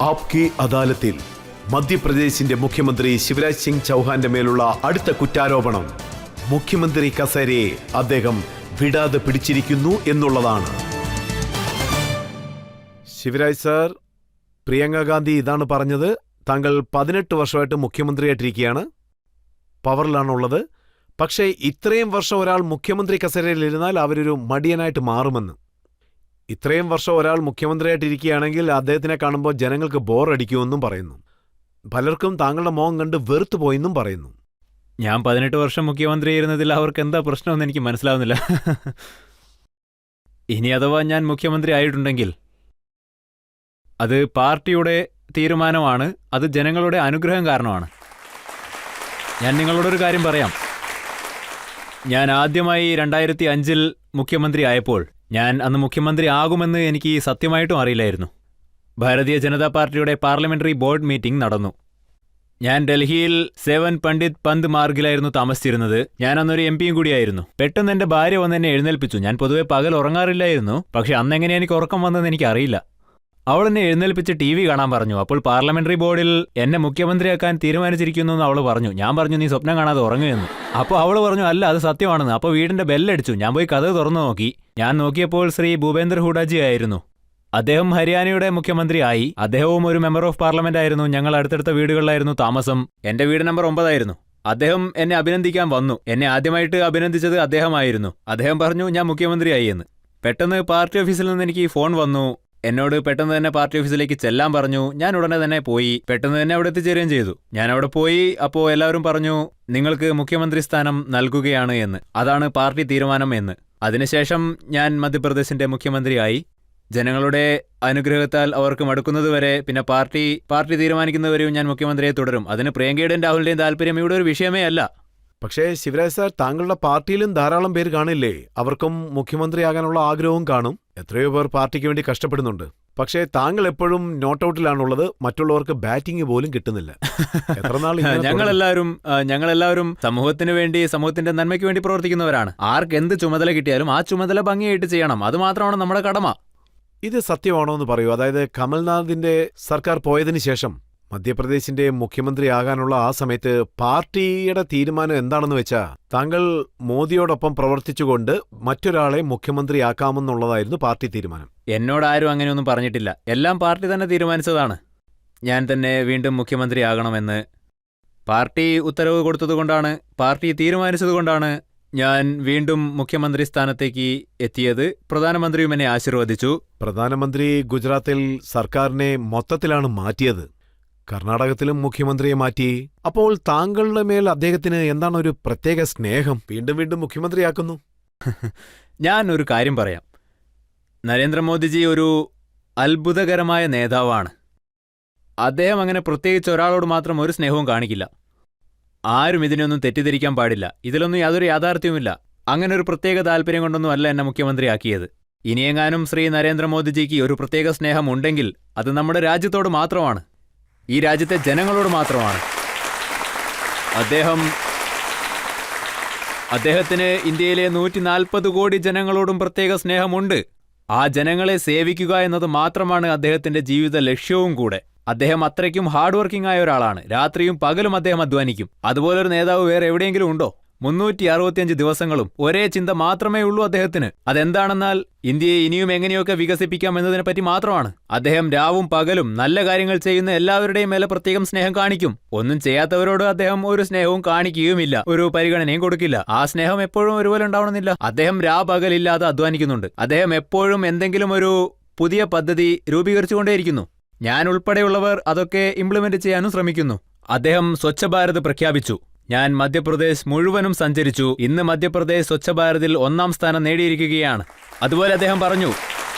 ആപ്കി അദാലത്തിൽ മധ്യപ്രദേശിന്റെ മുഖ്യമന്ത്രി ശിവരാജ് സിംഗ് ചൗഹാന്റെ മേലുള്ള അടുത്ത കുറ്റാരോപണം മുഖ്യമന്ത്രി കസേരയെ അദ്ദേഹം വിടാതെ പിടിച്ചിരിക്കുന്നു എന്നുള്ളതാണ്. ശിവരാജ് സാർ, പ്രിയങ്ക ഗാന്ധി ഇതാണ് പറഞ്ഞത്. താങ്കൾ 18 വർഷമായിട്ട് മുഖ്യമന്ത്രിയായിട്ടിരിക്കുകയാണ്, പവറിലാണുള്ളത്. പക്ഷേ ഇത്രയും വർഷം ഒരാൾ മുഖ്യമന്ത്രി കസേരയിലിരുന്നാൽ അവരൊരു മടിയനായിട്ട് മാറുമെന്ന്. ഇത്രയും വർഷം ഒരാൾ മുഖ്യമന്ത്രിയായിട്ടിരിക്കുകയാണെങ്കിൽ അദ്ദേഹത്തിനെ കാണുമ്പോൾ ജനങ്ങൾക്ക് ബോറടിക്കുമെന്നും പറയുന്നു. പലർക്കും താങ്കളുടെ മോഹം കണ്ട് വെറുത്തു പോയെന്നും പറയുന്നു. ഞാൻ 18 വർഷം മുഖ്യമന്ത്രിയായിരുന്നതിൽ അവർക്ക് എന്താ പ്രശ്നമെന്ന് എനിക്ക് മനസ്സിലാവുന്നില്ല. ഇനി അഥവാ ഞാൻ മുഖ്യമന്ത്രി ആയിട്ടുണ്ടെങ്കിൽ അത് പാർട്ടിയുടെ തീരുമാനമാണ്, അത് ജനങ്ങളുടെ അനുഗ്രഹം കാരണമാണ്. ഞാൻ നിങ്ങളോടൊരു കാര്യം പറയാം. ഞാൻ ആദ്യമായി 2005 മുഖ്യമന്ത്രി ആയപ്പോൾ ഞാൻ അന്ന് മുഖ്യമന്ത്രി ആകുമെന്ന് എനിക്ക് സത്യമായിട്ടും അറിയില്ലായിരുന്നു. ഭാരതീയ ജനതാ പാർട്ടിയുടെ പാർലമെന്ററി ബോർഡ് മീറ്റിംഗ് നടന്നു. ഞാൻ ഡൽഹിയിൽ സേവൻ പണ്ഡിറ്റ് പന്ത് മാർഗിലായിരുന്നു താമസിച്ചിരുന്നത്. ഞാൻ അന്നൊരു MP കൂടിയായിരുന്നു. പെട്ടെന്ന് എൻ്റെ ഭാര്യ വന്ന് എന്നെ എഴുന്നേൽപ്പിച്ചു. ഞാൻ പൊതുവെ പകൽ ഉറങ്ങാറില്ലായിരുന്നു, പക്ഷെ അന്നെങ്ങനെ എനിക്ക് ഉറക്കം വന്നതെന്ന് എനിക്കറിയില്ല. അവൾ എന്നെ എഴുന്നേൽപ്പിച്ച് TV കാണാൻ പറഞ്ഞു. അപ്പോൾ പാർലമെന്ററി ബോർഡിൽ എന്നെ മുഖ്യമന്ത്രിയാക്കാൻ തീരുമാനിച്ചിരിക്കുന്നു എന്ന് അവൾ പറഞ്ഞു. ഞാൻ പറഞ്ഞു, നീ സ്വപ്നം കാണാതെ ഉറങ്ങുമെന്ന്. അപ്പോൾ അവൾ പറഞ്ഞു, അല്ല, അത് സത്യമാണെന്ന്. അപ്പോൾ വീടിന്റെ ബെല്ലടിച്ചു. ഞാൻ പോയി കഥ തുറന്നു നോക്കി. ഞാൻ നോക്കിയപ്പോൾ ശ്രീ ഭൂപേന്ദർ ഹൂഡാജി ആയിരുന്നു. അദ്ദേഹം ഹരിയാനയുടെ മുഖ്യമന്ത്രിയായി. അദ്ദേഹവും ഒരു മെമ്പർ ഓഫ് പാർലമെന്റ് ആയിരുന്നു. ഞങ്ങൾ അടുത്തടുത്ത വീടുകളിലായിരുന്നു താമസം. എന്റെ വീട് നമ്പർ 9 ആയിരുന്നു. അദ്ദേഹം എന്നെ അഭിനന്ദിക്കാൻ വന്നു. എന്നെ ആദ്യമായിട്ട് അഭിനന്ദിച്ചത് അദ്ദേഹമായിരുന്നു. അദ്ദേഹം പറഞ്ഞു, ഞാൻ മുഖ്യമന്ത്രിയായി എന്ന്. പെട്ടെന്ന് പാർട്ടി ഓഫീസിൽ നിന്ന് എനിക്ക് ഫോൺ വന്നു. എന്നോട് പെട്ടെന്ന് തന്നെ പാർട്ടി ഓഫീസിലേക്ക് ചെല്ലാൻ പറഞ്ഞു. ഞാൻ ഉടനെ തന്നെ പോയി. പെട്ടെന്ന് തന്നെ അവിടെ എത്തിച്ചേരുകയും ചെയ്തു. ഞാൻ അവിടെ പോയി. അപ്പോൾ എല്ലാവരും പറഞ്ഞു, നിങ്ങൾക്ക് മുഖ്യമന്ത്രി സ്ഥാനം നൽകുകയാണ് എന്ന്. അതാണ് പാർട്ടി തീരുമാനം എന്ന്. അതിനുശേഷം ഞാൻ മധ്യപ്രദേശിന്റെ മുഖ്യമന്ത്രിയായി. ജനങ്ങളുടെ അനുഗ്രഹത്താൽ അവർക്ക് മടുക്കുന്നതുവരെ, പിന്നെ പാർട്ടി തീരുമാനിക്കുന്നവരെയും ഞാൻ മുഖ്യമന്ത്രിയെ തുടരും. അതിന് പ്രിയങ്കയുടെയും രാഹുലിന്റെയും താല്പര്യം ഇവിടെ ഒരു വിഷയമേ അല്ല. പക്ഷേ ശിവരാജ് സാർ, താങ്കളുടെ പാർട്ടിയിലും ധാരാളം പേര് കാണില്ലേ? അവർക്കും മുഖ്യമന്ത്രിയാകാനുള്ള ആഗ്രഹവും കാണും. എത്രയോ പേർ പാർട്ടിക്ക് വേണ്ടി കഷ്ടപ്പെടുന്നുണ്ട്. പക്ഷേ താങ്കൾ എപ്പോഴും നോട്ട് ഔട്ടിലാണുള്ളത്. മറ്റുള്ളവർക്ക് ബാറ്റിംഗ് പോലും കിട്ടുന്നില്ല. ഞങ്ങളെല്ലാവരും സമൂഹത്തിന് വേണ്ടി, സമൂഹത്തിന്റെ നന്മയ്ക്ക് വേണ്ടി പ്രവർത്തിക്കുന്നവരാണ്. ആർക്ക് എന്ത് ചുമതല കിട്ടിയാലും ആ ചുമതല ഭംഗിയായിട്ട് ചെയ്യണം. അത് മാത്രമാണ് നമ്മുടെ കടമ. ഇത് സത്യമാണോ എന്ന് പറയൂ. അതായത് കമൽനാഥിന്റെ സർക്കാർ പോയതിനു ശേഷം മധ്യപ്രദേശിന്റെ മുഖ്യമന്ത്രിയാകാനുള്ള ആ സമയത്ത് പാർട്ടിയുടെ തീരുമാനം എന്താണെന്ന് വെച്ചാൽ താങ്കൾ മോദിയോടൊപ്പം പ്രവർത്തിച്ചുകൊണ്ട് മറ്റൊരാളെ മുഖ്യമന്ത്രിയാക്കാമെന്നുള്ളതായിരുന്നു പാർട്ടി തീരുമാനം. എന്നോടാരും അങ്ങനെയൊന്നും പറഞ്ഞിട്ടില്ല. എല്ലാം പാർട്ടി തന്നെ തീരുമാനിച്ചതാണ്. ഞാൻ തന്നെ വീണ്ടും മുഖ്യമന്ത്രിയാകണമെന്ന് പാർട്ടി ഉത്തരവ് കൊടുത്തതുകൊണ്ടാണ്, പാർട്ടി തീരുമാനിച്ചതുകൊണ്ടാണ് ഞാൻ വീണ്ടും മുഖ്യമന്ത്രി സ്ഥാനത്തേക്ക് എത്തിയത്. പ്രധാനമന്ത്രിയും എന്നെ ആശീർവദിച്ചു. പ്രധാനമന്ത്രി ഗുജറാത്തിൽ സർക്കാരിനെ മൊത്തത്തിലാണ് മാറ്റിയത്. കർണാടകത്തിലും മുഖ്യമന്ത്രിയെ മാറ്റി. അപ്പോൾ താങ്കളുടെ മേൽ അദ്ദേഹത്തിന് എന്താണ് ഒരു പ്രത്യേക സ്നേഹം? വീണ്ടും വീണ്ടും മുഖ്യമന്ത്രിയാക്കുന്നു. ഞാൻ ഒരു കാര്യം പറയാം. നരേന്ദ്രമോദിജി ഒരു അത്ഭുതകരമായ നേതാവാണ്. അദ്ദേഹം അങ്ങനെ പ്രത്യേകിച്ച് ഒരാളോട് മാത്രം ഒരു സ്നേഹവും കാണിക്കില്ല. ആരും ഇതിനൊന്നും തെറ്റിദ്ധരിക്കാൻ പാടില്ല. ഇതിലൊന്നും യാതൊരു യാഥാർത്ഥ്യവുമില്ല. അങ്ങനെ ഒരു പ്രത്യേക താല്പര്യം കൊണ്ടൊന്നും അല്ല എന്നെ മുഖ്യമന്ത്രിയാക്കിയത്. ഇനിയെങ്ങാനും ശ്രീ നരേന്ദ്രമോദിജിക്ക് ഒരു പ്രത്യേക സ്നേഹം ഉണ്ടെങ്കിൽ അത് നമ്മുടെ രാജ്യത്തോട് മാത്രമാണ്, ഈ രാജ്യത്തെ ജനങ്ങളോട് മാത്രമാണ്. അദ്ദേഹത്തിന് ഇന്ത്യയിലെ 140 കോടി ജനങ്ങളോടും പ്രത്യേക സ്നേഹമുണ്ട്. ആ ജനങ്ങളെ സേവിക്കുക എന്നത് മാത്രമാണ് അദ്ദേഹത്തിന്റെ ജീവിത ലക്ഷ്യവും കൂടെ. അദ്ദേഹം അത്രയ്ക്കും ഹാർഡ് വർക്കിംഗ് ആയ ഒരാളാണ്. രാത്രിയും പകലും അദ്ദേഹം അധ്വാനിക്കും. അതുപോലൊരു നേതാവ് വേറെ എവിടെയെങ്കിലും ഉണ്ടോ? 365 ദിവസങ്ങളും ഒരേ ചിന്ത മാത്രമേ ഉള്ളൂ അദ്ദേഹത്തിന്. അതെന്താണെന്നാൽ ഇന്ത്യയെ ഇനിയും എങ്ങനെയൊക്കെ വികസിപ്പിക്കാം എന്നതിനെപ്പറ്റി മാത്രമാണ്. അദ്ദേഹം രാവും പകലും നല്ല കാര്യങ്ങൾ ചെയ്യുന്ന എല്ലാവരുടെയും മേലെ പ്രത്യേകം സ്നേഹം കാണിക്കും. ഒന്നും ചെയ്യാത്തവരോട് അദ്ദേഹം ഒരു സ്നേഹവും കാണിക്കുകയുമില്ല, ഒരു പരിഗണനയും കൊടുക്കില്ല. ആ സ്നേഹം എപ്പോഴും ഒരുപോലെ ഉണ്ടാവണമെന്നില്ല. അദ്ദേഹം രാപകലില്ലാതെ അധ്വാനിക്കുന്നുണ്ട്. അദ്ദേഹം എപ്പോഴും എന്തെങ്കിലും ഒരു പുതിയ പദ്ധതി രൂപീകരിച്ചുകൊണ്ടേയിരിക്കുന്നു. ഞാൻ ഉൾപ്പെടെയുള്ളവർ അതൊക്കെ ഇംപ്ലിമെന്റ് ചെയ്യാനും ശ്രമിക്കുന്നു. അദ്ദേഹം സ്വച്ഛ ഭാരത് പ്രഖ്യാപിച്ചു. ഞാൻ മധ്യപ്രദേശ് മുഴുവനും സഞ്ചരിച്ചു. ഇന്ന് മധ്യപ്രദേശ് സ്വച്ഛ ഭാരതിൽ 1ാം സ്ഥാനം നേടിയിരിക്കുകയാണ്. അതുപോലെ അദ്ദേഹം പറഞ്ഞു,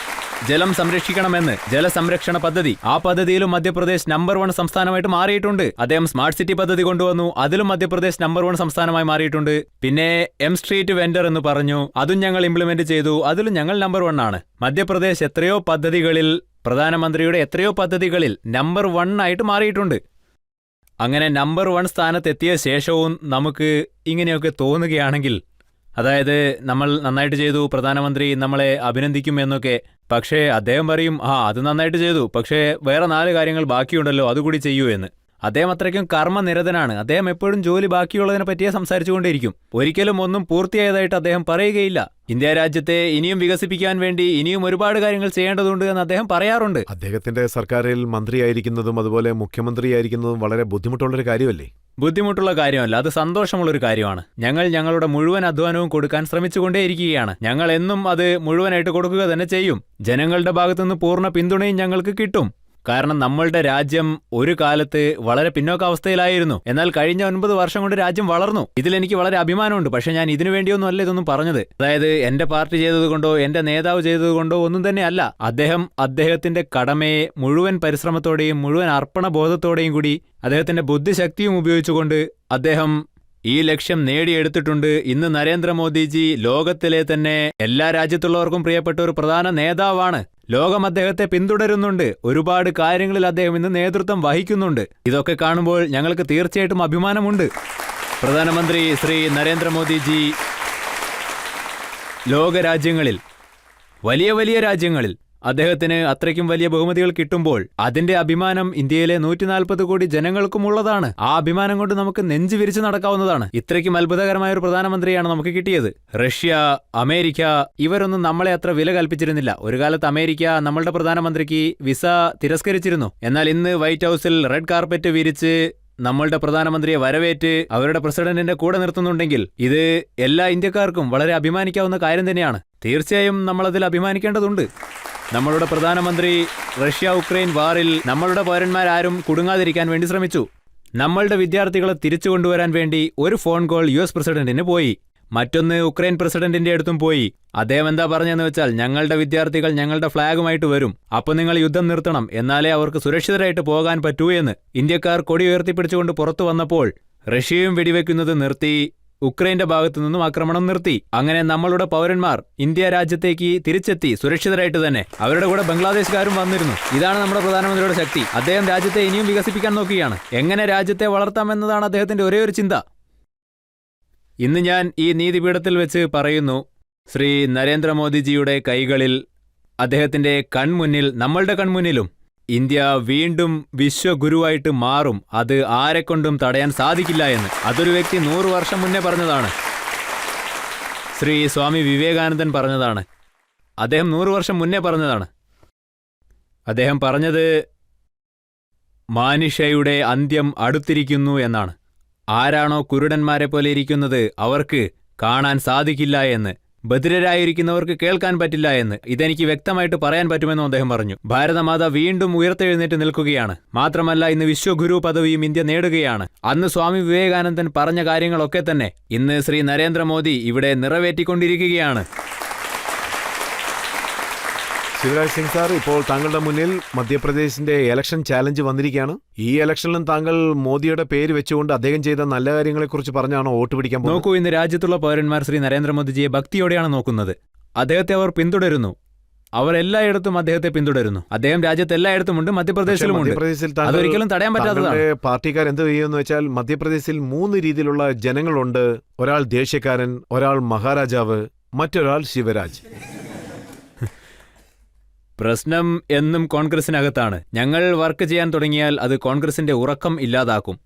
ജലം സംരക്ഷിക്കണമെന്ന്. ജലസംരക്ഷണ പദ്ധതി, ആ പദ്ധതിയിലും മധ്യപ്രദേശ് നമ്പർ 1 സംസ്ഥാനമായിട്ട് മാറിയിട്ടുണ്ട്. അദ്ദേഹം സ്മാർട്ട് സിറ്റി പദ്ധതി കൊണ്ടുവന്നു. അതിലും മധ്യപ്രദേശ് നമ്പർ 1 സംസ്ഥാനമായി മാറിയിട്ടുണ്ട്. പിന്നെ സ്ട്രീറ്റ് വെൻഡർ എന്ന് പറഞ്ഞു, അതും ഞങ്ങൾ ഇംപ്ലിമെന്റ് ചെയ്തു. അതിലും ഞങ്ങൾ നമ്പർ 1 ആണ്. മധ്യപ്രദേശ് എത്രയോ പദ്ധതികളിൽ, പ്രധാനമന്ത്രിയുടെ എത്രയോ പദ്ധതികളിൽ നമ്പർ 1 ആയിട്ട് മാറിയിട്ടുണ്ട്. അങ്ങനെ നമ്പർ 1 സ്ഥാനത്തെത്തിയ ശേഷവും നമുക്ക് ഇങ്ങനെയൊക്കെ തോന്നുകയാണെങ്കിൽ അതായത് നമ്മൾ നന്നായിട്ട് ചെയ്തു, പ്രധാനമന്ത്രി നമ്മളെ അഭിനന്ദിക്കും എന്നൊക്കെ. പക്ഷേ അദ്ദേഹം പറയും, അത് നന്നായിട്ട് ചെയ്തു, പക്ഷേ വേറെ 4 കാര്യങ്ങൾ ബാക്കിയുണ്ടല്ലോ, അതുകൂടി ചെയ്യൂ എന്ന്. അദ്ദേഹം അത്രയ്ക്കും കർമ്മനിരതനാണ്. അദ്ദേഹം എപ്പോഴും ജോലി ബാക്കിയുള്ളതിനെ പറ്റിയേ സംസാരിച്ചുകൊണ്ടേയിരിക്കും. ഒരിക്കലും ഒന്നും പൂർത്തിയായതായിട്ട് അദ്ദേഹം പറയുകയില്ല. ഇന്ത്യ രാജ്യത്തെ ഇനിയും വികസിപ്പിക്കാൻ വേണ്ടി ഇനിയും ഒരുപാട് കാര്യങ്ങൾ ചെയ്യേണ്ടതുണ്ട് എന്ന് അദ്ദേഹം പറയാറുണ്ട്. അദ്ദേഹത്തിന്റെ സർക്കാരിൽ മന്ത്രിയായിരിക്കുന്നതും അതുപോലെ മുഖ്യമന്ത്രിയായിരിക്കുന്നതും വളരെ ബുദ്ധിമുട്ടുള്ളൊരു കാര്യമല്ലേ? ബുദ്ധിമുട്ടുള്ള കാര്യമല്ല, അത് സന്തോഷമുള്ളൊരു കാര്യമാണ്. ഞങ്ങൾ ഞങ്ങളുടെ മുഴുവൻ അധ്വാനവും കൊടുക്കാൻ ശ്രമിച്ചുകൊണ്ടേയിരിക്കുകയാണ്. ഞങ്ങൾ എന്നും അത് മുഴുവനായിട്ട് കൊടുക്കുക തന്നെ ചെയ്യും. ജനങ്ങളുടെ ഭാഗത്തുനിന്ന് പൂർണ്ണ പിന്തുണയും ഞങ്ങൾക്ക് കിട്ടും. കാരണം നമ്മളുടെ രാജ്യം ഒരു കാലത്ത് വളരെ പിന്നോക്കാവസ്ഥയിലായിരുന്നു. എന്നാൽ കഴിഞ്ഞ 9 വർഷം കൊണ്ട് രാജ്യം വളർന്നു. ഇതിലെനിക്ക് വളരെ അഭിമാനമുണ്ട്. പക്ഷെ ഞാൻ ഇതിനു വേണ്ടിയൊന്നും അല്ല ഇതൊന്നും പറഞ്ഞത്. അതായത് എന്റെ പാർട്ടി ചെയ്തതുകൊണ്ടോ എന്റെ നേതാവ് ചെയ്തതുകൊണ്ടോ ഒന്നും തന്നെ അല്ല. അദ്ദേഹത്തിന്റെ കടമയെ മുഴുവൻ പരിശ്രമത്തോടെയും മുഴുവൻ അർപ്പണബോധത്തോടെയും കൂടി അദ്ദേഹത്തിന്റെ ബുദ്ധിശക്തിയും ഉപയോഗിച്ചുകൊണ്ട് അദ്ദേഹം ഈ ലക്ഷ്യം നേടിയെടുത്തിട്ടുണ്ട്. ഇന്ന് നരേന്ദ്രമോദിജി ലോകത്തിലെ തന്നെ എല്ലാ രാജ്യത്തുള്ളവർക്കും പ്രിയപ്പെട്ട ഒരു പ്രധാന നേതാവാണ്. ലോകം അദ്ദേഹത്തെ പിന്തുടരുന്നുണ്ട്. ഒരുപാട് കാര്യങ്ങളിൽ അദ്ദേഹം ഇന്ന് നേതൃത്വം വഹിക്കുന്നുണ്ട്. ഇതൊക്കെ കാണുമ്പോൾ ഞങ്ങൾക്ക് തീർച്ചയായിട്ടും അഭിമാനമുണ്ട്. പ്രധാനമന്ത്രി ശ്രീ നരേന്ദ്രമോദിജി ലോകരാജ്യങ്ങളിൽ, വലിയ വലിയ രാജ്യങ്ങളിൽ അദ്ദേഹത്തിന് അത്രയ്ക്കും വലിയ ബഹുമതികൾ കിട്ടുമ്പോൾ അതിന്റെ അഭിമാനം ഇന്ത്യയിലെ 140 കോടി ജനങ്ങൾക്കുമുള്ളതാണ്. ആ അഭിമാനം കൊണ്ട് നമുക്ക് നെഞ്ചു വിരിച്ച് നടക്കാവുന്നതാണ്. ഇത്രയ്ക്കും അത്ഭുതകരമായ ഒരു പ്രധാനമന്ത്രിയാണ് നമുക്ക് കിട്ടിയത്. റഷ്യ, അമേരിക്ക ഇവരൊന്നും നമ്മളെ അത്ര വില കൽപ്പിച്ചിരുന്നില്ല. ഒരു കാലത്ത് അമേരിക്ക നമ്മളുടെ പ്രധാനമന്ത്രിക്ക് വിസ തിരസ്കരിച്ചിരുന്നു. എന്നാൽ ഇന്ന് വൈറ്റ് ഹൌസിൽ റെഡ് കാർപ്പറ്റ് വിരിച്ച് നമ്മളുടെ പ്രധാനമന്ത്രിയെ വരവേറ്റ് അവരുടെ പ്രസിഡന്റിന്റെ കൂടെ നിർത്തുന്നുണ്ടെങ്കിൽ ഇത് എല്ലാ ഇന്ത്യക്കാർക്കും വളരെ അഭിമാനിക്കാവുന്ന കാര്യം തന്നെയാണ്. തീർച്ചയായും നമ്മളതിൽ അഭിമാനിക്കേണ്ടതുണ്ട്. നമ്മളുടെ പ്രധാനമന്ത്രി റഷ്യ ഉക്രൈൻ വാറിൽ നമ്മളുടെ പൗരന്മാരാരും കുടുങ്ങാതിരിക്കാൻ വേണ്ടി ശ്രമിച്ചു. നമ്മളുടെ വിദ്യാർത്ഥികളെ തിരിച്ചു കൊണ്ടുവരാൻ വേണ്ടി ഒരു ഫോൺ കോൾ US പ്രസിഡന്റിന് പോയി. മറ്റൊന്ന് ഉക്രൈൻ പ്രസിഡന്റിന്റെ അടുത്തും പോയി. അദ്ദേഹം എന്താ പറഞ്ഞതെന്ന് വെച്ചാൽ, ഞങ്ങളുടെ വിദ്യാർത്ഥികൾ ഞങ്ങളുടെ ഫ്ളാഗുമായിട്ട് വരും, അപ്പോൾ നിങ്ങൾ യുദ്ധം നിർത്തണം, എന്നാലേ അവർക്ക് സുരക്ഷിതരായിട്ട് പോകാൻ പറ്റൂ എന്ന്. ഇന്ത്യക്കാർ കൊടി ഉയർത്തിപ്പിടിച്ചുകൊണ്ട് പുറത്തു വന്നപ്പോൾ റഷ്യയും വെടിവെക്കുന്നത് നിർത്തി, ഉക്രൈന്റെ ഭാഗത്തു നിന്നും ആക്രമണം നിർത്തി. അങ്ങനെ നമ്മളുടെ പൗരന്മാർ ഇന്ത്യ രാജ്യത്തേക്ക് തിരിച്ചെത്തി, സുരക്ഷിതരായിട്ട് തന്നെ. അവരുടെ കൂടെ ബംഗ്ലാദേശുകാരും വന്നിരുന്നു. ഇതാണ് നമ്മുടെ പ്രധാനമന്ത്രിയുടെ ശക്തി. അദ്ദേഹം രാജ്യത്തെ ഇനിയും വികസിപ്പിക്കാൻ നോക്കുകയാണ്. എങ്ങനെ രാജ്യത്തെ വളർത്താമെന്നതാണ് അദ്ദേഹത്തിന്റെ ഒരേ ഒരു ചിന്ത. ഇന്ന് ഞാൻ ഈ നീതിപീഠത്തിൽ വെച്ച് പറയുന്നു, ശ്രീ നരേന്ദ്രമോദിജിയുടെ കൈകളിൽ, അദ്ദേഹത്തിന്റെ കൺമുന്നിൽ, നമ്മളുടെ കൺമുന്നിലും ഇന്ത്യ വീണ്ടും വിശ്വഗുരുവായിട്ട് മാറും. അത് ആരെക്കൊണ്ടും തടയാൻ സാധിക്കില്ല എന്ന്. അതൊരു വ്യക്തി 100 വർഷം മുന്നേ പറഞ്ഞതാണ്. ശ്രീ സ്വാമി വിവേകാനന്ദൻ പറഞ്ഞതാണ്. അദ്ദേഹം 100 വർഷം മുന്നേ പറഞ്ഞതാണ്. അദ്ദേഹം പറഞ്ഞത് മാനുഷ്യയുടെ അന്ത്യം അടുത്തിരിക്കുന്നു എന്നാണ്. ആരാണോ കുരുടന്മാരെ പോലെ ഇരിക്കുന്നത് അവർക്ക് കാണാൻ സാധിക്കില്ല എന്ന്, ബധിരരായിരിക്കുന്നവർക്ക് കേൾക്കാൻ പറ്റില്ല എന്ന്, ഇതെനിക്ക് വ്യക്തമായിട്ട് പറയാൻ പറ്റുമെന്നും അദ്ദേഹം പറഞ്ഞു. ഭാരതമാത വീണ്ടും ഉയർത്തെഴുന്നേറ്റ് നിൽക്കുകയാണ്. മാത്രമല്ല ഇന്ന് വിശ്വഗുരു പദവിയും ഇന്ത്യ നേടുകയാണ്. അന്ന് സ്വാമി വിവേകാനന്ദൻ പറഞ്ഞ കാര്യങ്ങളൊക്കെ തന്നെ ഇന്ന് ശ്രീ നരേന്ദ്രമോദി ഇവിടെ നിറവേറ്റിക്കൊണ്ടിരിക്കുകയാണ്. ശിവരാജ് സിംഗ് സാർ, ഇപ്പോൾ താങ്കളുടെ മുന്നിൽ മധ്യപ്രദേശിന്റെ ഇലക്ഷൻ ചാലഞ്ച് വന്നിരിക്കുകയാണ്. ഈ ഇലക്ഷനിലും താങ്കൾ മോദിയുടെ പേര് വെച്ചുകൊണ്ട് അദ്ദേഹം ചെയ്ത നല്ല കാര്യങ്ങളെക്കുറിച്ച് പറഞ്ഞാണോ വോട്ട് പിടിക്കാൻ പോകുന്നത്? നോക്കൂ, ഇന്ന് രാജ്യത്തുള്ള പൗരന്മാർ ശ്രീ നരേന്ദ്രമോദിജിയെ ഭക്തിയോടെയാണ് നോക്കുന്നത്. അദ്ദേഹത്തെ അവർ പിന്തുടരുന്നു. അവർ എല്ലായിടത്തും അദ്ദേഹത്തെ പിന്തുടരുന്നു. അദ്ദേഹം രാജ്യത്ത് എല്ലായിടത്തുമുണ്ട്, മധ്യപ്രദേശിലുമുണ്ട്. അതൊരിക്കലും തടയാൻ പറ്റാത്തതാണ്. പാർട്ടിക്കാർ എന്ത് ചെയ്യുമെന്ന് വെച്ചാൽ, മധ്യപ്രദേശിൽ 3 രീതിയിലുള്ള ജനങ്ങളുണ്ട്. ഒരാൾ ദേഷ്യക്കാരൻ, ഒരാൾ മഹാരാജാവ്, മറ്റൊരാൾ ശിവരാജ്. പ്രശ്നം എന്നും കോൺഗ്രസിനകത്താണ്. ഞങ്ങൾ വർക്ക് ചെയ്യാൻ തുടങ്ങിയാൽ അത് കോൺഗ്രസിന്റെ ഉറക്കം ഇല്ലാതാക്കും.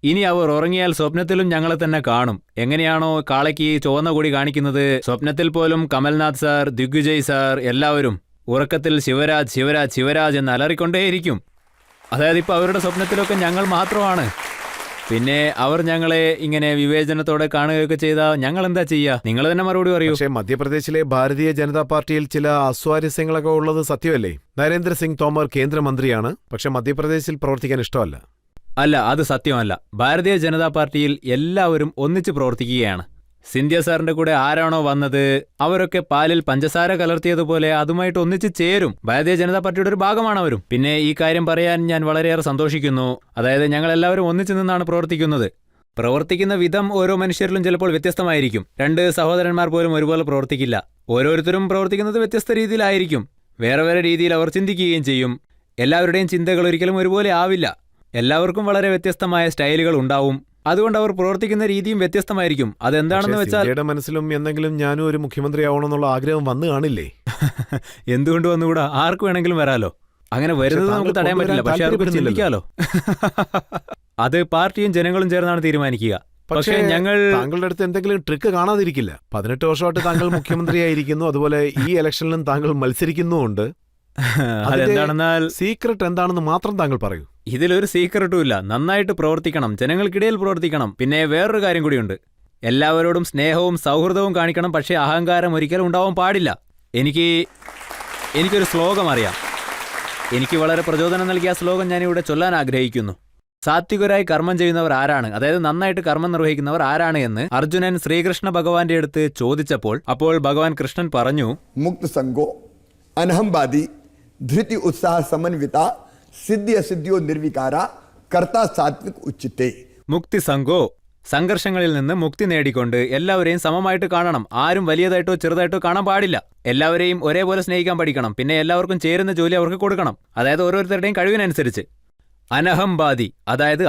ഇനി അവർ ഉറങ്ങിയാൽ സ്വപ്നത്തിലും ഞങ്ങളെ തന്നെ കാണും. എങ്ങനെയാണോ കാളയ്ക്ക് ചുവന്ന കൊടി കാണിക്കുന്നത്, സ്വപ്നത്തിൽ പോലും കമൽനാഥ് സാർ, ദിഗ്വിജയ് സാർ എല്ലാവരും ഉറക്കത്തിൽ ശിവരാജ് ശിവരാജ് ശിവരാജ് എന്ന് അലറിക്കൊണ്ടേയിരിക്കും. അതായത് ഇപ്പോൾ അവരുടെ സ്വപ്നത്തിലൊക്കെ ഞങ്ങൾ മാത്രമാണ്. പിന്നെ അവർ ഞങ്ങളെ ഇങ്ങനെ വിവേചനത്തോടെ കാണുകയൊക്കെ ചെയ്താൽ ഞങ്ങൾ എന്താ ചെയ്യുക? നിങ്ങൾ തന്നെ മറുപടി പറയൂ. പക്ഷേ മധ്യപ്രദേശിലെ ഭാരതീയ ജനതാ പാർട്ടിയിൽ ചില അസ്വാരസ്യങ്ങളൊക്കെ ഉള്ളത് സത്യമല്ലേ? നരേന്ദ്ര സിംഗ് തോമർ കേന്ദ്രമന്ത്രിയാണ്, പക്ഷെ മധ്യപ്രദേശിൽ പ്രവർത്തിക്കാൻ ഇഷ്ടമല്ല. അല്ല, അത് സത്യമല്ല. ഭാരതീയ ജനതാ പാർട്ടിയിൽ എല്ലാവരും ഒന്നിച്ച് പ്രവർത്തിക്കുകയാണ്. സിന്ധ്യ സാറിന്റെ കൂടെ ആരാണോ വന്നത് അവരൊക്കെ പാലിൽ പഞ്ചസാര കലർത്തിയതുപോലെ അതുമായിട്ട് ഒന്നിച്ച് ചേരും. ഭാരതീയ ജനതാ പാർട്ടിയുടെ ഒരു ഭാഗമാണ് അവരും. പിന്നെ ഈ കാര്യം പറയാൻ ഞാൻ വളരെയേറെ സന്തോഷിക്കുന്നു. അതായത് ഞങ്ങൾ എല്ലാവരും ഒന്നിച്ചു നിന്നാണ് പ്രവർത്തിക്കുന്നത്. പ്രവർത്തിക്കുന്ന വിധം ഓരോ മനുഷ്യരിലും ചിലപ്പോൾ വ്യത്യസ്തമായിരിക്കും. 2 സഹോദരന്മാർ പോലും ഒരുപോലെ പ്രവർത്തിക്കില്ല. ഓരോരുത്തരും പ്രവർത്തിക്കുന്നത് വ്യത്യസ്ത രീതിയിലായിരിക്കും. വേറെ വേറെ രീതിയിൽ അവർ ചിന്തിക്കുകയും ചെയ്യും. എല്ലാവരുടെയും ചിന്തകൾ ഒരിക്കലും ഒരുപോലെ ആവില്ല. എല്ലാവർക്കും വളരെ വ്യത്യസ്തമായ സ്റ്റൈലുകൾ ഉണ്ടാവും. അതുകൊണ്ട് അവർ പ്രവർത്തിക്കുന്ന രീതിയും വ്യത്യസ്തമായിരിക്കും. അതെന്താണെന്ന് പക്ഷേ വെച്ചാൽ സിന്ധ്യയുടെ മനസ്സിലും എന്തെങ്കിലും ഞാനും ഒരു മുഖ്യമന്ത്രി ആവണമെന്നുള്ള ആഗ്രഹം വന്നു കാണില്ലേ? എന്തുകൊണ്ട് വന്നുകൂടാ? ആർക്ക് വേണമെങ്കിലും വരാലോ. അങ്ങനെ വരുന്നത് താങ്കൾ നമുക്ക് തടയാൻ പറ്റില്ല. പക്ഷെ അവർക്ക് ചിന്തിക്കാലോ. അത് പാർട്ടിയും ജനങ്ങളും ചേർന്നാണ് തീരുമാനിക്കുക. പക്ഷേ ഞങ്ങൾ താങ്കളുടെ അടുത്ത് എന്തെങ്കിലും ട്രിക്ക് കാണാതിരിക്കില്ല. 18 വർഷമായിട്ട് താങ്കൾ മുഖ്യമന്ത്രിയായിരിക്കുന്നു, അതുപോലെ ഈ ഇലക്ഷനിലും താങ്കൾ മത്സരിക്കുന്നുമുണ്ട്. അതെന്താണെന്നാൽ സീക്രട്ട് എന്താണെന്ന് മാത്രം താങ്കൾ പറയൂ. ഇതിലൊരു സീക്രട്ടും ഇല്ല. നന്നായിട്ട് പ്രവർത്തിക്കണം, ജനങ്ങൾക്കിടയിൽ പ്രവർത്തിക്കണം. പിന്നെ വേറൊരു കാര്യം കൂടിയുണ്ട്. എല്ലാവരോടും സ്നേഹവും സൗഹൃദവും കാണിക്കണം. പക്ഷേ അഹങ്കാരം ഒരിക്കലും ഉണ്ടാവാൻ പാടില്ല. എനിക്കൊരു ശ്ലോകം അറിയാം. എനിക്ക് വളരെ പ്രചോദനം നൽകിയ ശ്ലോകം ഞാനിവിടെ ചൊല്ലാൻ ആഗ്രഹിക്കുന്നു. സാത്വികരായി കർമ്മം ചെയ്യുന്നവർ ആരാണ്, അതായത് നന്നായിട്ട് കർമ്മം നിർവഹിക്കുന്നവർ ആരാണ് എന്ന് അർജുനൻ ശ്രീകൃഷ്ണ ഭഗവാന്റെ അടുത്ത് ചോദിച്ചപ്പോൾ അപ്പോൾ ഭഗവാൻ കൃഷ്ണൻ പറഞ്ഞു, മുക്ത സംഗോ അനഹംവാദി ധൃതി ഉത്സാഹ സമന്വിത സിദ്ധ്യ സിദ്ധ്യോ നിർവികാര കർത്ത സാത്വിക് ഉച്ചിത്തെ. മുക്തി സംഘോ, സംഘർഷങ്ങളിൽ നിന്ന് മുക്തി നേടിക്കൊണ്ട് എല്ലാവരെയും സമമായിട്ട് കാണണം. ആരും വലിയതായിട്ടോ ചെറുതായിട്ടോ കാണാൻ പാടില്ല. എല്ലാവരെയും ഒരേപോലെ സ്നേഹിക്കാൻ പഠിക്കണം. പിന്നെ എല്ലാവർക്കും ചേരുന്ന ജോലി അവർക്ക് കൊടുക്കണം, അതായത് ഓരോരുത്തരുടെയും കഴിവിനനുസരിച്ച്. അനഹംവാദി, അതായത്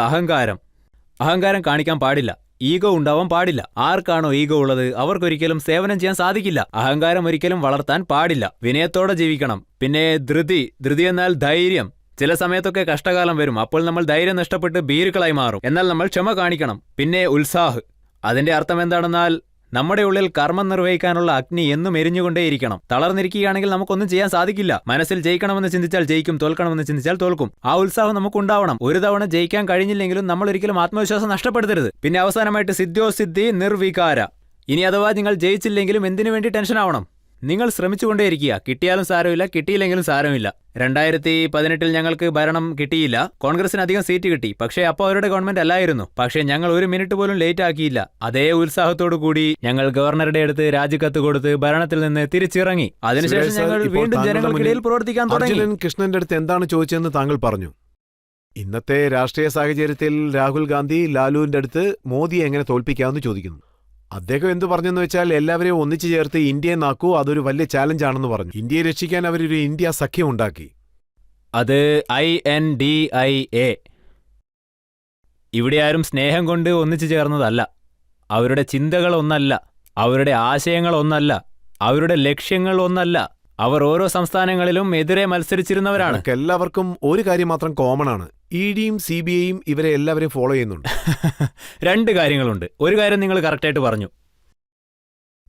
അഹങ്കാരം കാണിക്കാൻ പാടില്ല. ഈഗോ ഉണ്ടാവാൻ പാടില്ല. ആർക്കാണോ ഈഗോ ഉള്ളത് അവർക്കൊരിക്കലും സേവനം ചെയ്യാൻ സാധിക്കില്ല. അഹങ്കാരം ഒരിക്കലും വളർത്താൻ പാടില്ല. വിനയത്തോടെ ജീവിക്കണം. പിന്നെ ധൃതി എന്നാൽ ധൈര്യം. ചില സമയത്തൊക്കെ കഷ്ടകാലം വരും. അപ്പോൾ നമ്മൾ ധൈര്യം നഷ്ടപ്പെട്ട് ഭീരുക്കളായി മാറും. എന്നാൽ നമ്മൾ ക്ഷമ കാണിക്കണം. പിന്നെ ഉത്സാഹ്, അതിന്റെ അർത്ഥം എന്താണെന്നാൽ നമ്മുടെ ഉള്ളിൽ കർമ്മം നിർവഹിക്കാനുള്ള അഗ്നി എന്നും എരിഞ്ഞുകൊണ്ടേയിരിക്കണം. തളർന്നിരിക്കുകയാണെങ്കിൽ നമുക്കൊന്നും ചെയ്യാൻ സാധിക്കില്ല. മനസ്സിൽ ജയിക്കണമെന്ന് ചിന്തിച്ചാൽ ജയിക്കും, തോൽക്കണമെന്ന് ചിന്തിച്ചാൽ തോൽക്കും. ആ ഉത്സാഹം നമുക്കുണ്ടാവണം. ഒരു തവണ ജയിക്കാൻ കഴിഞ്ഞില്ലെങ്കിലും നമ്മൾ ഒരിക്കലും ആത്മവിശ്വാസം നഷ്ടപ്പെടുത്തരുത്. പിന്നെ അവസാനമായിട്ട് സിദ്ധ്യോ സിദ്ധി നിർവികാര. ഇനി അഥവാ നിങ്ങൾ ജയിച്ചില്ലെങ്കിലും എന്തിനു വേണ്ടി ടെൻഷൻ ആവണം? നിങ്ങൾ ശ്രമിച്ചുകൊണ്ടേയിരിക്കുക. കിട്ടിയാലും സാരമില്ല, കിട്ടിയില്ലെങ്കിലും സാരമില്ല. 2018 ഞങ്ങൾക്ക് ഭരണം കിട്ടിയില്ല. കോൺഗ്രസിന് അധികം സീറ്റ് കിട്ടി. പക്ഷേ അപ്പോൾ അവരുടെ ഗവൺമെന്റ് അല്ലായിരുന്നു. പക്ഷേ ഞങ്ങൾ ഒരു മിനിറ്റ് പോലും ലേറ്റ് ആക്കിയില്ല. അതേ ഉത്സാഹത്തോടു കൂടി ഞങ്ങൾ ഗവർണറുടെ അടുത്ത് രാജിക്കത്ത് കൊടുത്ത് ഭരണത്തിൽ നിന്ന് തിരിച്ചിറങ്ങി. അതിനുശേഷം ഞങ്ങൾ വീണ്ടും ജനങ്ങൾക്കിടയിൽ പ്രവർത്തിക്കാൻ തുടങ്ങി. അർജുനൻ കൃഷ്ണന്റെ അടുത്ത് എന്താണ് ചോദിച്ചതെന്ന് താങ്കൾ പറഞ്ഞു. ഇന്നത്തെ രാഷ്ട്രീയ സാഹചര്യത്തിൽ രാഹുൽ ഗാന്ധി ലാലുവിന്റെ അടുത്ത് മോദിയെ എങ്ങനെ തോൽപ്പിക്കാമെന്ന് ചോദിക്കുന്നു. അദ്ദേഹം എന്തു പറഞ്ഞെന്ന് വെച്ചാൽ എല്ലാവരെയും ഒന്നിച്ചു ചേർത്ത് ഇന്ത്യയെ നാക്കൂ, അതൊരു വലിയ ചാലഞ്ചാണെന്ന് പറഞ്ഞു. ഇന്ത്യയെ രക്ഷിക്കാൻ അവരൊരു ഇന്ത്യ സഖ്യം ഉണ്ടാക്കി. അത് INDIA. ഇവിടെ ആരും സ്നേഹം കൊണ്ട് ഒന്നിച്ചു ചേർന്നതല്ല. അവരുടെ ചിന്തകൾ ഒന്നല്ല, അവരുടെ ആശയങ്ങൾ ഒന്നല്ല, അവരുടെ ലക്ഷ്യങ്ങൾ ഒന്നല്ല. അവർ ഓരോ സംസ്ഥാനങ്ങളിലും എതിരെ മത്സരിച്ചിരുന്നവരാണ്. എല്ലാവർക്കും ഒരു കാര്യം മാത്രം കോമൺ ആണ്. EDയും CBIയും ഇവരെ എല്ലാവരെയും ഫോളോ ചെയ്യുന്നുണ്ട്. 2 കാര്യങ്ങളുണ്ട്. ഒരു കാര്യം നിങ്ങൾ കറക്റ്റായിട്ട് പറഞ്ഞു.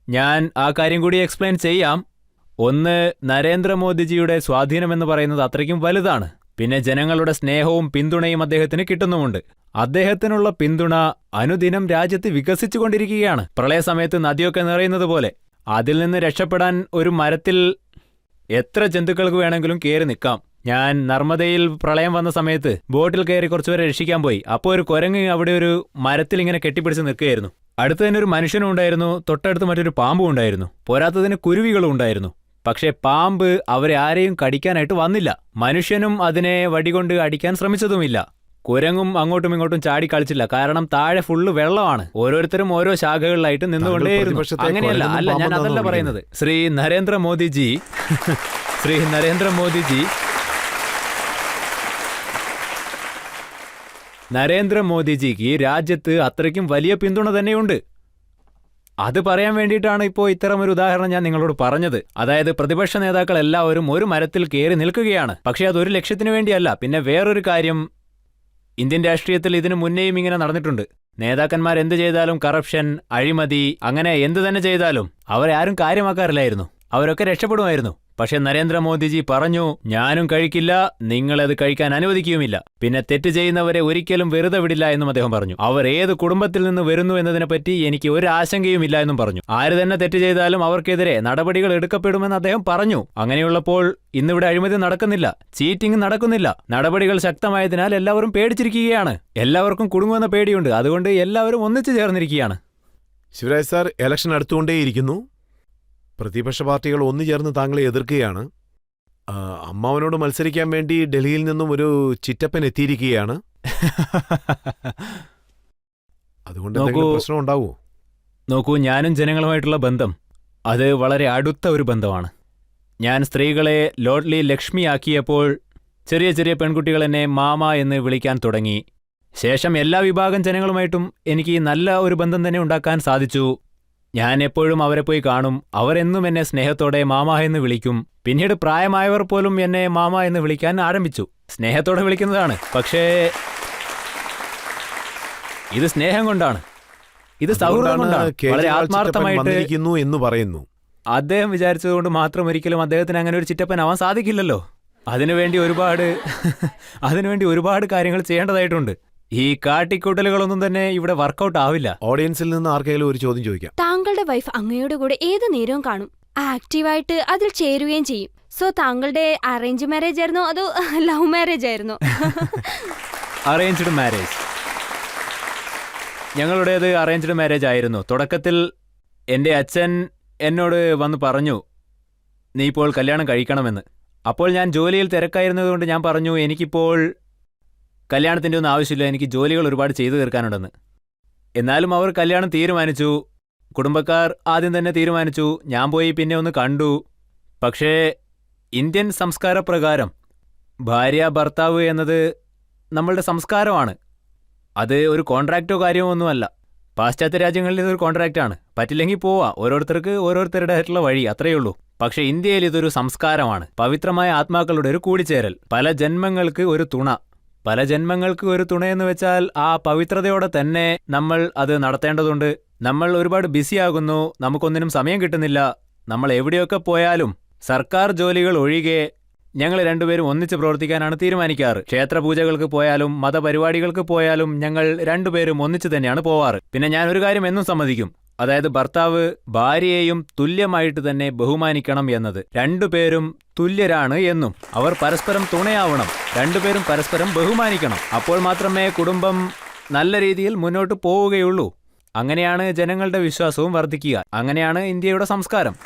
ഞാൻ ആ കാര്യം കൂടി എക്സ്പ്ലെയിൻ ചെയ്യാം. ഒന്ന്, നരേന്ദ്രമോദിജിയുടെ സ്വാധീനമെന്ന് പറയുന്നത് അത്രയ്ക്കും വലുതാണ്. പിന്നെ ജനങ്ങളുടെ സ്നേഹവും പിന്തുണയും അദ്ദേഹത്തിന് കിട്ടുന്നുമുണ്ട്. അദ്ദേഹത്തിനുള്ള പിന്തുണ അനുദിനം രാജ്യത്ത് വികസിച്ചുകൊണ്ടിരിക്കുകയാണ്. പ്രളയസമയത്ത് നദിയൊക്കെ നിറയുന്നത് പോലെ. അതിൽ നിന്ന് രക്ഷപ്പെടാൻ ഒരു മരത്തിൽ എത്ര ജന്തുക്കൾക്ക് വേണമെങ്കിലും കയറി നിൽക്കാം. ഞാൻ നർമ്മദയിൽ പ്രളയം വന്ന സമയത്ത് ബോട്ടിൽ കയറി കുറച്ചുപേരെ രക്ഷിക്കാൻ പോയി. അപ്പോൾ ഒരു കുരങ്ങ് അവിടെ ഒരു മരത്തിൽ ഇങ്ങനെ കെട്ടിപ്പിടിച്ച് നിൽക്കുകയായിരുന്നു. അടുത്ത് തന്നെ ഒരു മനുഷ്യനും ഉണ്ടായിരുന്നു, തൊട്ടടുത്ത് മറ്റൊരു പാമ്പും ഉണ്ടായിരുന്നു. പോരാത്തതിന് കുരുവികളും ഉണ്ടായിരുന്നു. പക്ഷേ പാമ്പ് അവരെ ആരെയും കടിക്കാനായിട്ട് വന്നില്ല. മനുഷ്യനും അതിനെ വടികൊണ്ട് അടിക്കാൻ ശ്രമിച്ചതുമില്ല. കുരങ്ങും അങ്ങോട്ടും ഇങ്ങോട്ടും ചാടി കളിച്ചില്ല. കാരണം താഴെ ഫുള്ള് വെള്ളമാണ്. ഓരോരുത്തരും ഓരോ ശാഖകളിലായിട്ട് നിന്നുകൊണ്ടേയിരുന്നു. അങ്ങനെയല്ല, ഞാൻ അതല്ല പറയുന്നത്. ശ്രീ നരേന്ദ്രമോദിജിക്ക് രാജ്യത്ത് അത്രയ്ക്കും വലിയ പിന്തുണ തന്നെയുണ്ട്. അത് പറയാൻ വേണ്ടിയിട്ടാണ് ഇപ്പോൾ ഇത്തരമൊരു ഉദാഹരണം ഞാൻ നിങ്ങളോട് പറഞ്ഞത്. അതായത് പ്രതിപക്ഷ നേതാക്കൾ എല്ലാവരും ഒരു മരത്തിൽ കയറി നിൽക്കുകയാണ്. പക്ഷേ അതൊരു ലക്ഷ്യത്തിനു വേണ്ടിയല്ല. പിന്നെ വേറൊരു കാര്യം, ഇന്ത്യൻ രാഷ്ട്രീയത്തിൽ ഇതിനു മുന്നേയും ഇങ്ങനെ നടന്നിട്ടുണ്ട്. നേതാക്കന്മാർ എന്ത് ചെയ്താലും കറപ്ഷൻ, അഴിമതി, അങ്ങനെ എന്തു തന്നെ ചെയ്താലും അവരെ ആരും കാര്യമാക്കാറില്ലായിരുന്നു. അവരൊക്കെ രക്ഷപ്പെടുമായിരുന്നു. പക്ഷെ നരേന്ദ്രമോദിജി പറഞ്ഞു, ഞാനും കഴിക്കില്ല, നിങ്ങളത് കഴിക്കാൻ അനുവദിക്കുകയുമില്ല. പിന്നെ തെറ്റ് ചെയ്യുന്നവരെ ഒരിക്കലും വെറുതെ വിടില്ല എന്നും അദ്ദേഹം പറഞ്ഞു. അവർ ഏത് കുടുംബത്തിൽ നിന്ന് വരുന്നു എന്നതിനെപ്പറ്റി എനിക്ക് ഒരു ആശങ്കയുമില്ല എന്നും പറഞ്ഞു. ആര് തന്നെ തെറ്റ് ചെയ്താലും അവർക്കെതിരെ നടപടികൾ എടുക്കപ്പെടുമെന്ന് അദ്ദേഹം പറഞ്ഞു. അങ്ങനെയുള്ളപ്പോൾ ഇന്നിവിടെ അഴിമതി നടക്കുന്നില്ല, ചീറ്റിംഗ് നടക്കുന്നില്ല. നടപടികൾ ശക്തമായതിനാൽ എല്ലാവരും പേടിച്ചിരിക്കുകയാണ്. എല്ലാവർക്കും കുടുങ്ങുമെന്ന പേടിയുണ്ട്. അതുകൊണ്ട് എല്ലാവരും ഒന്നിച്ചു ചേർന്നിരിക്കുകയാണ്. ശിവരാജ് സാർ, ഇലക്ഷൻ അടുത്തുകൊണ്ടേയിരിക്കുന്നു. പ്രതിപക്ഷ പാർട്ടികൾ ഒന്നുചേർന്ന് താങ്കളെ എതിർക്കുകയാണ്. അമ്മാവനോട് മത്സരിക്കാൻ വേണ്ടി ഡൽഹിയിൽ നിന്നും ഒരു ചിറ്റപ്പൻ എത്തിയിരിക്കുകയാണ്. അതുകൊണ്ട് പ്രശ്നം ഉണ്ടാവുമോ? നോക്കൂ, ഞാനും ജനങ്ങളുമായിട്ടുള്ള ബന്ധം അത് വളരെ അടുത്ത ഒരു ബന്ധമാണ്. ഞാൻ സ്ത്രീകളെ ലോഡ്ലി ലക്ഷ്മിയാക്കിയപ്പോൾ ചെറിയ ചെറിയ പെൺകുട്ടികൾ എന്നെ മാമ എന്ന് വിളിക്കാൻ തുടങ്ങി. ശേഷം എല്ലാ വിഭാഗം ജനങ്ങളുമായിട്ടും എനിക്ക് നല്ല ഒരു ബന്ധം തന്നെ ഉണ്ടാക്കാൻ സാധിച്ചു. ഞാൻ എപ്പോഴും അവരെ പോയി കാണും. അവരെന്നും എന്നെ സ്നേഹത്തോടെ മാമ എന്ന് വിളിക്കും. പിന്നീട് പ്രായമായവർ പോലും എന്നെ മാമ എന്ന് വിളിക്കാൻ ആരംഭിച്ചു. സ്നേഹത്തോടെ വിളിക്കുന്നതാണ്. പക്ഷേ ഇത് സ്നേഹം കൊണ്ടാണ്, ഇത് സൗഹൃദം കൊണ്ടാണ്. വളരെ ആത്മാർത്ഥമായിട്ട് വന്നിരിക്കുന്നു എന്ന് പറയുന്നു. അദ്ദേഹം വിചാരിച്ചതുകൊണ്ട് മാത്രം ഒരിക്കലും അദ്ദേഹത്തിന് അങ്ങനെ ഒരു ചിറ്റപ്പനാവാൻ സാധിക്കില്ലല്ലോ. അതിനുവേണ്ടി ഒരുപാട് കാര്യങ്ങൾ ചെയ്യേണ്ടതായിട്ടുണ്ട്. ഈ കാട്ടിക്കൂട്ടലുകളൊന്നും തന്നെ ഇവിടെ വർക്കൗട്ട് ആവില്ല. ഓഡിയൻസിൽ നിന്ന് ആർക്കെങ്കിലും ഒരു ചോദ്യം ചോദിക്കാം. താങ്കളുടെ വൈഫ് അങ്ങയുടെ കൂടെ ഏത് നേരവും കാണും, ആക്റ്റീവായിട്ട് അതിൽ ചേരുകയും ചെയ്യും. സോ താങ്കളുടെ അറേഞ്ച് മാരേജ് ആയിരുന്നോ അതോ ലവ് മാരേജ് ആയിരുന്നോ? Arranged marriage. ഞങ്ങളുടേത് അറേഞ്ച്ഡ് മാരേജ് ആയിരുന്നു. തുടക്കത്തിൽ എൻ്റെ അച്ഛൻ എന്നോട് വന്ന് പറഞ്ഞു, നീ ഇപ്പോൾ കല്യാണം കഴിക്കണമെന്ന്. അപ്പോൾ ഞാൻ ജോലിയിൽ തിരക്കായിരുന്നതുകൊണ്ട് ഞാൻ പറഞ്ഞു, എനിക്കിപ്പോൾ കല്യാണത്തിൻ്റെ ഒന്നും ആവശ്യമില്ല, എനിക്ക് ജോലികൾ ഒരുപാട് ചെയ്തു തീർക്കാനുണ്ടെന്ന്. എന്നാലും അവർ കല്യാണം തീരുമാനിച്ചു. കുടുംബക്കാർ ആദ്യം തന്നെ തീരുമാനിച്ചു. ഞാൻ പോയി പിന്നെ ഒന്ന് കണ്ടു. പക്ഷേ ഇന്ത്യൻ സംസ്കാരപ്രകാരം ഭാര്യ ഭർത്താവ് എന്നത് നമ്മളുടെ സംസ്കാരമാണ്. അത് ഒരു കോൺട്രാക്റ്റോ കാര്യമോ ഒന്നുമല്ല. പാശ്ചാത്യ രാജ്യങ്ങളിൽ ഇതൊരു കോൺട്രാക്റ്റാണ്. പറ്റില്ലെങ്കിൽ പോവാ, ഓരോരുത്തർക്ക് ഓരോരുത്തരുടേതായിട്ടുള്ള വഴി, അത്രയേ ഉള്ളൂ. പക്ഷെ ഇന്ത്യയിൽ ഇതൊരു സംസ്കാരമാണ്, പവിത്രമായ ആത്മാക്കളുടെ ഒരു കൂടിച്ചേരൽ. പല ജന്മങ്ങൾക്ക് ഒരു തുണയെന്ന് വെച്ചാൽ ആ പവിത്രതയോടെ തന്നെ നമ്മൾ അത് നടത്തേണ്ടതുണ്ട്. നമ്മൾ ഒരുപാട് ബിസിയാകുന്നു, നമുക്കൊന്നിനും സമയം കിട്ടുന്നില്ല. നമ്മൾ എവിടെയൊക്കെ പോയാലും സർക്കാർ ജോലികൾ ഒഴികെ ഞങ്ങൾ രണ്ടുപേരും ഒന്നിച്ച് പ്രവർത്തിക്കാനാണ് തീരുമാനിക്കാറ്. ക്ഷേത്രപൂജകൾക്ക് പോയാലും മതപരിപാടികൾക്ക് പോയാലും ഞങ്ങൾ രണ്ടുപേരും ഒന്നിച്ച് തന്നെയാണ് പോവാറ്. പിന്നെ ഞാൻ ഒരു കാര്യം എന്നും സമ്മതിക്കും, അതായത് ഭർത്താവ് ഭാര്യയെയും തുല്യമായിട്ട് തന്നെ ബഹുമാനിക്കണം എന്നത്. രണ്ടുപേരും തുല്യരാണ് എന്നും അവർ പരസ്പരം തുണയാവണം. രണ്ടുപേരും പരസ്പരം ബഹുമാനിക്കണം. അപ്പോൾ മാത്രമേ കുടുംബം നല്ല രീതിയിൽ മുന്നോട്ട് പോവുകയുള്ളൂ. അങ്ങനെയാണ് ജനങ്ങളുടെ വിശ്വാസവും വർദ്ധിക്കുക. അങ്ങനെയാണ് ഇന്ത്യയുടെ സംസ്കാരം.